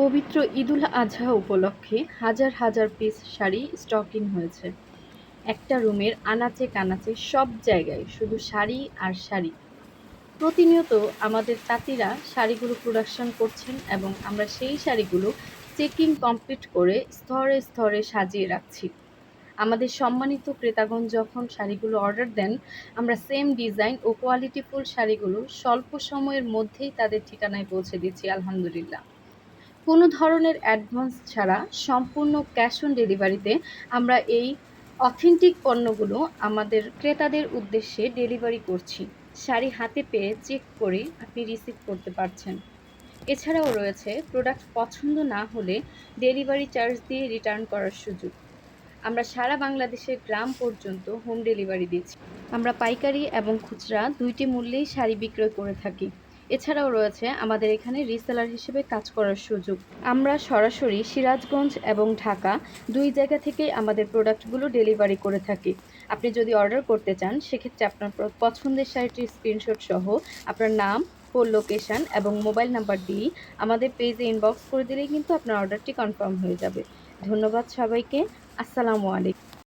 পবিত্র ঈদুল আজহা উপলক্ষে হাজার হাজার পিস শাড়ি স্টকিং হয়েছে। একটা রুমের আনাচে কানাচে সব জায়গায় শুধু শাড়ি আর শাড়ি। প্রতিনিয়ত আমাদের তাঁতিরা শাড়িগুলো প্রোডাকশন করছেন এবং আমরা সেই শাড়িগুলো চেকিং কমপ্লিট করে স্তরে স্তরে সাজিয়ে রাখছি। আমাদের সম্মানিত ক্রেতাগণ যখন শাড়িগুলো অর্ডার দেন, আমরা সেম ডিজাইন ও কোয়ালিটিফুল শাড়িগুলো স্বল্প সময়ের মধ্যেই তাদের ঠিকানায় পৌঁছে দিচ্ছি আলহামদুলিল্লাহ। কোনো ধরনের অ্যাডভান্স ছাড়া সম্পূর্ণ ক্যাশ অন ডেলিভারিতে আমরা এই অথেন্টিক পণ্যগুলো আমাদের ক্রেতাদের উদ্দেশ্যে ডেলিভারি করছি। শাড়ি হাতে পেয়ে চেক করে আপনি রিসিভ করতে পারছেন। এছাড়াও রয়েছে প্রোডাক্ট পছন্দ না হলে ডেলিভারি চার্জ দিয়ে রিটার্ন করার সুযোগ। আমরা সারা বাংলাদেশের গ্রাম পর্যন্ত হোম ডেলিভারি দিচ্ছি। আমরা পাইকারি এবং খুচরা দুইটি মূল্যেই শাড়ি বিক্রয় করে থাকি। এছাড়াও রয়েছে আমাদের এখানে রিসেলার হিসেবে কাজ করার সুযোগ। আমরা সরাসরি সিরাজগঞ্জ এবং ঢাকা দুই জায়গা থেকেই আমাদের প্রোডাক্টগুলো ডেলিভারি করে থাকি। আপনি যদি অর্ডার করতে চান সেক্ষেত্রে আপনার পছন্দের শাড়িটির স্ক্রিনশট সহ আপনার নাম, ফুল লোকেশন এবং মোবাইল নাম্বার দিয়ে আমাদের পেজে ইনবক্স করে দিলেই কিন্তু আপনার অর্ডারটি কনফার্ম হয়ে যাবে। ধন্যবাদ সবাইকে। আসসালামু আলাইকুম।